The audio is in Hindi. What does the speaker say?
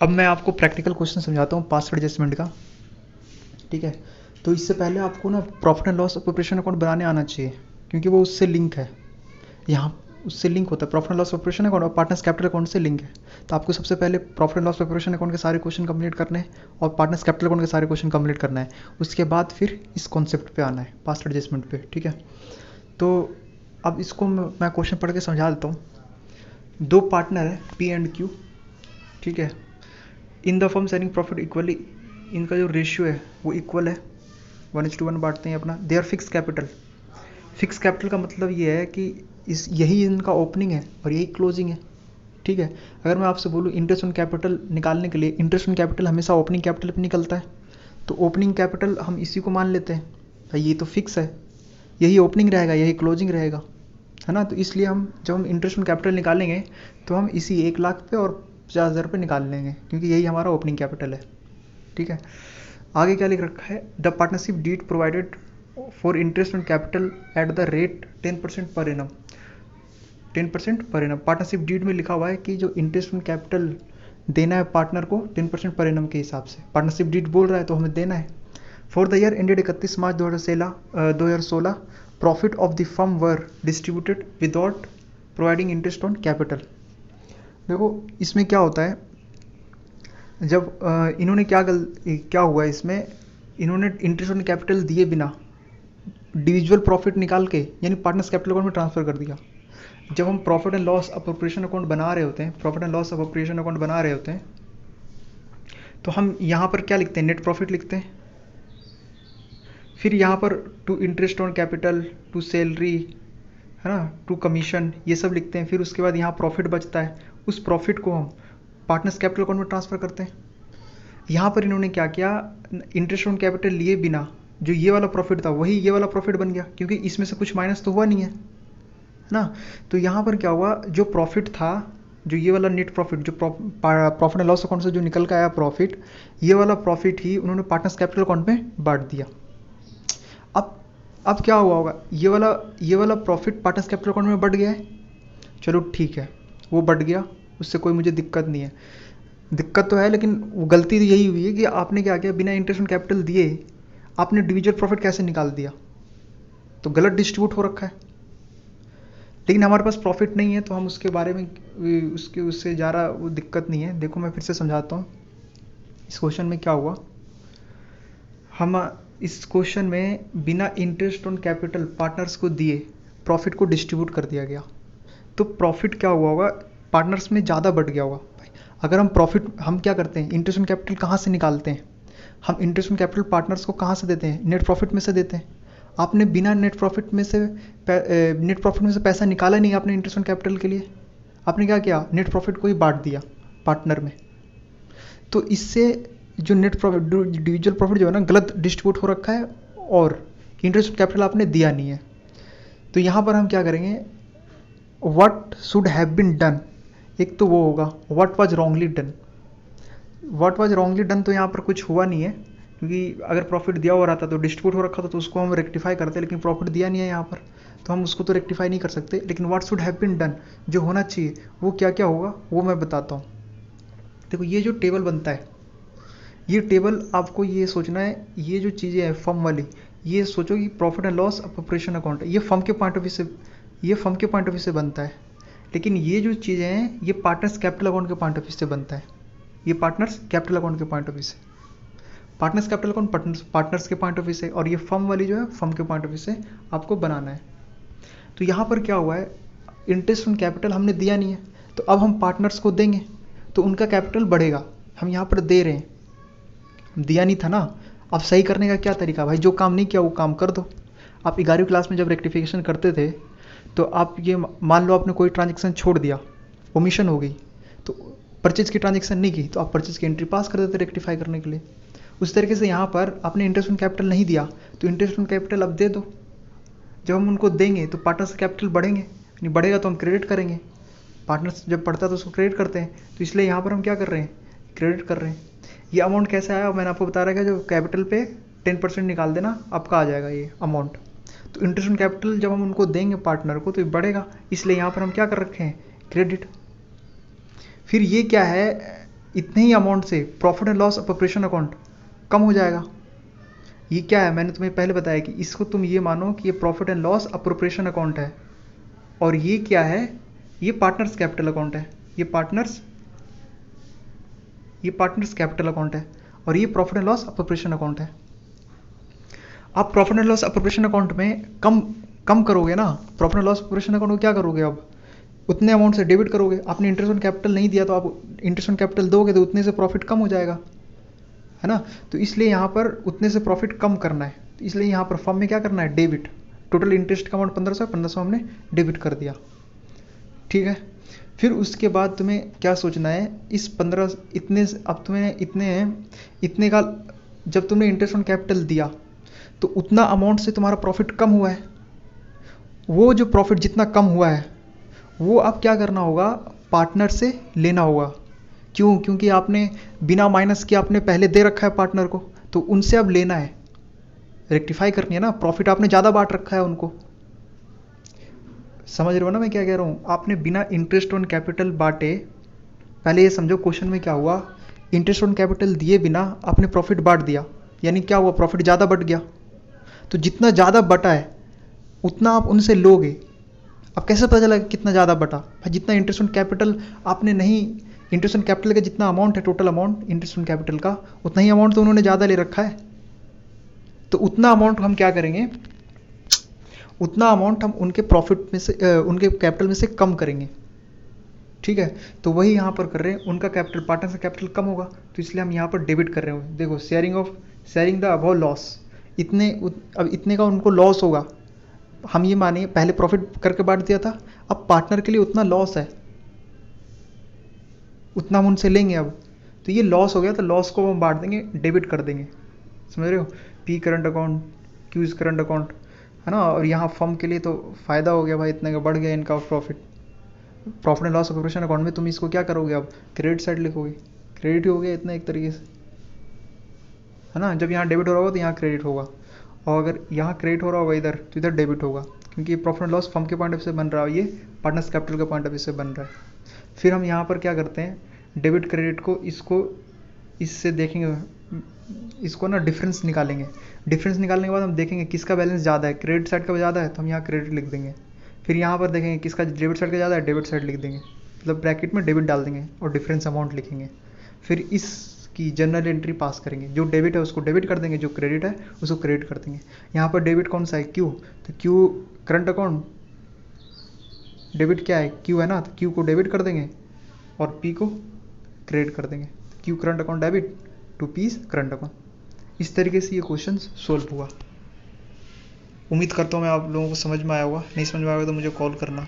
अब मैं आपको प्रैक्टिकल क्वेश्चन समझाता हूँ पास्ट एडजस्टमेंट का, ठीक है। तो इससे पहले आपको ना profit and loss operation account बनाने आना चाहिए, क्योंकि वो उससे लिंक है, यहाँ उससे लिंक होता है। Profit and loss operation account और पार्टनर्स कैपिटल अकाउंट से लिंक है। तो आपको सबसे पहले profit and loss operation account के सारे क्वेश्चन कंप्लीट करने हैं और पार्टनर्स कैपिटल अकाउंट के सारे क्वेश्चन कंप्लीट करना है। उसके बाद फिर इस कॉन्सेप्ट पे आना है, पास्ट एडजस्टमेंट पे, ठीक है। तो अब इसको मैं क्वेश्चन पढ़ के समझा देता हूँ। दो पार्टनर है पी एंड क्यू, ठीक है। In the firm sharing profit equally, इनका जो रेशियो है वो इक्वल है, 1:1 बांटते हैं अपना। They are fix capital. Fix capital का मतलब ये है कि यही इनका ओपनिंग है और यही क्लोजिंग है, ठीक है। अगर मैं आपसे बोलूँ इंटरेस्ट ऑन कैपिटल निकालने के लिए, इंटरेस्ट ऑन कैपिटल हमेशा ओपनिंग कैपिटल पे निकलता है, तो ओपनिंग कैपिटल हम इसी को मान लेते हैं भाई, ये तो फिक्स है, यही ओपनिंग रहेगा, यही क्लोजिंग रहेगा, है ना। तो इसलिए हम जब हम इंटरेस्ट ऑन कैपिटल निकालेंगे तो हम इसी 1 लाख पे और 50,000 पे निकाल लेंगे, क्योंकि यही हमारा ओपनिंग कैपिटल है, ठीक है। आगे क्या लिख रखा है, the partnership deed provided for interest on capital at the rate 10% per annum. 10% per annum partnership deed में लिखा हुआ है कि जो इंटरेस्ट ऑन कैपिटल देना है पार्टनर को 10% पर एनम के हिसाब से। पार्टनरशिप डीड बोल रहा है तो हमें देना है। For the year ended 31 March 2016 profit of the firm were distributed without providing interest on capital. देखो इसमें क्या होता है, जब इन्होंने क्या हुआ इसमें, इन्होंने इंटरेस्ट ऑन कैपिटल दिए बिना इंडिविजुअल प्रॉफिट निकाल के यानी पार्टनर्स कैपिटल अकाउंट में ट्रांसफर कर दिया। जब हम profit and loss appropriation account बना रहे होते हैं, profit and loss appropriation account बना रहे होते हैं, तो हम यहाँ पर क्या लिखते हैं, नेट प्रॉफिट लिखते हैं। फिर यहाँ पर to interest on capital, to salary, है ना, टू कमीशन, ये सब लिखते हैं। फिर उसके बाद यहाँ प्रॉफिट बचता है, उस प्रॉफिट को हम पार्टनर्स कैपिटल अकाउंट में ट्रांसफर करते हैं। यहाँ पर इन्होंने क्या किया, इंटरेस्ट ऑन कैपिटल लिए बिना जो ये वाला प्रॉफिट था वही ये वाला प्रॉफिट बन गया, क्योंकि इसमें से कुछ माइनस तो हुआ नहीं है ना। तो यहाँ पर क्या हुआ, जो प्रॉफिट था, जो ये वाला नेट प्रॉफिट, जो प्रॉफिट एंड लॉस अकाउंट से जो निकल के आया प्रॉफिट, ये वाला प्रॉफिट ही उन्होंने पार्टनर्स कैपिटल अकाउंट में बांट दिया। अब क्या हुआ होगा, ये वाला प्रॉफिट पार्टनर्स कैपिटल अकाउंट में बढ़ गया है, चलो ठीक है, वो बढ़ गया, उससे कोई मुझे दिक्कत नहीं है। दिक्कत तो है, लेकिन वो गलती तो यही हुई है कि आपने क्या किया, बिना इंटरेस्ट ऑन कैपिटल दिए आपने इंडिविजुअल प्रॉफिट कैसे निकाल दिया, तो गलत डिस्ट्रीब्यूट हो रखा है। लेकिन हमारे पास प्रॉफिट नहीं है तो हम उसके बारे में उससे ज़्यादा वो दिक्कत नहीं है। देखो मैं फिर से समझाता हूँ इस क्वेश्चन में क्या हुआ। हम इस क्वेश्चन में बिना इंटरेस्ट ऑन कैपिटल पार्टनर्स को दिए प्रॉफिट को डिस्ट्रीब्यूट कर दिया गया, तो प्रॉफिट क्या हुआ होगा, पार्टनर्स में ज़्यादा बढ़ गया होगा। अगर हम प्रॉफिट, हम क्या करते हैं, इंटरेस्ट ऑन कैपिटल कहाँ से निकालते हैं, हम इंटरेस्ट ऑन कैपिटल पार्टनर्स को कहाँ से देते हैं, नेट प्रॉफिट में से देते हैं। आपने बिना नेट प्रॉफिट में से पैसा निकाला नहीं आपने इंटरेस्ट ऑन कैपिटल के लिए, आपने क्या किया, नेट प्रॉफिट को ही बांट दिया पार्टनर में। तो इससे जो नेट प्रॉफिट, इंडिविजुअल प्रॉफिट जो है ना, गलत डिस्ट्रीब्यूट हो रखा है और इंटरेस्ट ऑन कैपिटल आपने दिया नहीं है। तो यहाँ पर हम क्या करेंगे, what should have been done, एक तो वो होगा what was wrongly done. What was wrongly done तो यहाँ पर कुछ हुआ नहीं है, क्योंकि अगर प्रॉफिट दिया हो रहा था तो डिस्ट्रीब्यूट हो रखा था तो उसको हम रेक्टिफाई करते, लेकिन प्रॉफिट दिया नहीं है यहाँ पर तो हम उसको तो रेक्टिफाई नहीं कर सकते। लेकिन what should have been done, जो होना चाहिए वो क्या क्या होगा वो मैं बताता हूँ। देखो ये जो टेबल बनता है, ये टेबल आपको ये सोचना है, ये जो चीज़ें हैं फर्म वाली, ये सोचो कि profit and loss appropriation account है, ये फर्म के पॉइंट ऑफ व्यू से, ये फर्म के पॉइंट ऑफ व्यू से बनता है। लेकिन ये जो चीज़ें हैं ये पार्टनर्स कैपिटल अकाउंट के पॉइंट ऑफ व्यू से बनता है, ये पार्टनर्स कैपिटल अकाउंट के पॉइंट ऑफ व्यू से, पार्टनर्स कैपिटल अकाउंट पार्टनर्स के पॉइंट ऑफ व्यू से, और ये फर्म वाली जो है फर्म के पॉइंट ऑफ व्यू से आपको बनाना है। तो यहाँ पर क्या हुआ है, इंटरेस्ट ऑन कैपिटल हमने दिया नहीं है, तो अब हम पार्टनर्स को देंगे तो उनका कैपिटल बढ़ेगा। हम यहाँ पर दे रहे हैं, दिया नहीं था ना। अब सही करने का क्या तरीका, भाई जो काम नहीं किया वो काम कर दो। आप 11वीं क्लास में जब रेक्टिफिकेशन करते थे तो आप ये मान लो आपने कोई ट्रांजेक्शन छोड़ दिया, ओमिशन हो गई, तो परचेज की ट्रांजेक्शन नहीं की तो आप परचेज की एंट्री पास कर देते रेक्टिफाई करने के लिए। उस तरीके से यहाँ पर आपने इंटरेस्ट ऑन कैपिटल नहीं दिया तो इंटरेस्ट ऑन कैपिटल अब दे दो। जब हम उनको देंगे तो पार्टनर्स कैपिटल बढ़ेंगे, नहीं बढ़ेगा तो हम क्रेडिट करेंगे। पार्टनर्स जब बढ़ता है तो उसको क्रेडिट करते हैं, तो इसलिए यहाँ पर हम क्या कर रहे हैं, क्रेडिट कर रहे हैं। ये अमाउंट कैसे आया मैंने आपको बता रहा है, जो कैपिटल पे 10% निकाल देना आपका आ जाएगा ये अमाउंट। तो इंटरेस्ट ऑन कैपिटल जब हम उनको देंगे पार्टनर को तो ये बढ़ेगा, इसलिए यहाँ पर हम क्या कर रखे हैं, क्रेडिट। फिर ये क्या है, इतने ही अमाउंट से profit and loss appropriation account कम हो जाएगा। ये क्या है, मैंने तुम्हें पहले बताया कि इसको तुम ये मानो कि ये profit and loss appropriation account है, और ये क्या है, ये पार्टनर्स कैपिटल अकाउंट है, ये पार्टनर्स कैपिटल अकाउंट है, और ये profit and loss appropriation account है। आप profit and loss appropriation account में कम करोगे ना, profit and loss appropriation account को क्या करोगे, अब उतने अमाउंट से डेबिट करोगे। आपने इंटरेस्ट ऑन कैपिटल नहीं दिया तो आप इंटरेस्ट ऑन कैपिटल दोगे तो उतने से प्रॉफिट कम हो जाएगा, है ना। तो इसलिए यहाँ पर उतने से प्रॉफिट कम करना है, तो इसलिए यहाँ पर फॉर्म में क्या करना है, डेबिट। टोटल इंटरेस्ट का अमाउंट 1500 हमने डेबिट कर दिया, ठीक है। फिर उसके बाद तुम्हें क्या सोचना है, इस 15 इतने, अब तुम्हें इतने का जब तुमने इंटरेस्ट ऑन कैपिटल दिया तो उतना अमाउंट से तुम्हारा प्रॉफिट कम हुआ है। वो जो प्रॉफिट जितना कम हुआ है वो अब क्या करना होगा, पार्टनर से लेना होगा। क्यों, क्योंकि आपने बिना माइनस के आपने पहले दे रखा है पार्टनर को, तो उनसे अब लेना है, रेक्टिफाई करनी है ना, प्रॉफिट आपने ज़्यादा बांट रखा है उनको। समझ रहे हो ना मैं क्या कह रहा हूँ, आपने बिना इंटरेस्ट ऑन कैपिटल बांटे, पहले ये समझो क्वेश्चन में क्या हुआ, इंटरेस्ट ऑन कैपिटल दिए बिना आपने प्रॉफिट बांट दिया, यानी क्या हुआ, प्रॉफिट ज़्यादा बढ़ गया। तो जितना ज़्यादा बटा है उतना आप उनसे लोगे। अब कैसे पता चला कितना ज़्यादा बटा, भाई जितना इंटरेस्ट ऑन कैपिटल आपने नहीं, इंटरेस्ट ऑन कैपिटल का जितना अमाउंट है, total amount interest on capital का, उतना ही अमाउंट तो उन्होंने ज़्यादा ले रखा है। तो उतना अमाउंट हम क्या करेंगे, उतना अमाउंट हम उनके प्रॉफिट में से उनके कैपिटल में से कम करेंगे, ठीक है। तो वही यहाँ पर कर रहे हैं, उनका कैपिटल, पार्टनर का कैपिटल कम होगा तो इसलिए हम यहाँ पर डेबिट कर रहे हैं। देखो शेयरिंग द अबव लॉस, अब इतने का उनको लॉस होगा, हम ये मानिए पहले प्रॉफिट करके बांट दिया था, अब पार्टनर के लिए उतना लॉस है, उतना हम उनसे लेंगे। अब तो ये लॉस हो गया, तो लॉस को हम बांट देंगे, डेबिट कर देंगे, समझ रहे हो। P current account, Q is current account, है ना। और यहाँ फर्म के लिए तो फ़ायदा हो गया भाई, इतने का बढ़ गया इनका profit and loss appropriation account में तुम इसको क्या करोगे, अब क्रेडिट साइड लिखोगे, क्रेडिट ही हो गया इतना एक तरीके से, है ना। जब यहाँ डेबिट हो रहा होगा तो यहाँ क्रेडिट होगा, और अगर यहाँ क्रेडिट हो रहा होगा इधर तो इधर डेबिट होगा, क्योंकि प्रॉफिट एंड लॉस फर्म के पॉइंट ऑफ व्यू से बन रहा है, ये पार्टनर्स कैपिटल के पॉइंट ऑफ व्यू से बन रहा है। फिर हम यहाँ पर क्या करते हैं, डेबिट क्रेडिट को इससे देखेंगे, इसको ना डिफरेंस निकालेंगे। डिफरेंस निकालने के बाद हम देखेंगे किसका बैलेंस ज़्यादा है, क्रेडिट साइड का ज़्यादा है तो हम यहाँ क्रेडिट लिख देंगे। फिर यहाँ पर देखेंगे किसका डेबिट साइड का ज़्यादा है, डेबिट साइड लिख देंगे, मतलब ब्रैकेट में डेबिट डाल देंगे और डिफरेंस अमाउंट लिखेंगे। फिर इसकी जनरल एंट्री पास करेंगे, जो डेबिट है उसको डेबिट कर देंगे, जो क्रेडिट है उसको क्रेडिट कर देंगे। यहाँ पर डेबिट कौन सा है, क्यू, तो क्यू करंट अकाउंट, डेबिट क्या है, क्यू है ना, तो क्यू को डेबिट कर देंगे और पी को क्रेडिट कर देंगे। Q current account debit to P's current account. इस तरीके से ये क्वेश्चन सोल्व हुआ। उम्मीद करता हूँ मैं आप लोगों को समझ में आया होगा, नहीं समझ में आया होगा तो मुझे कॉल करना।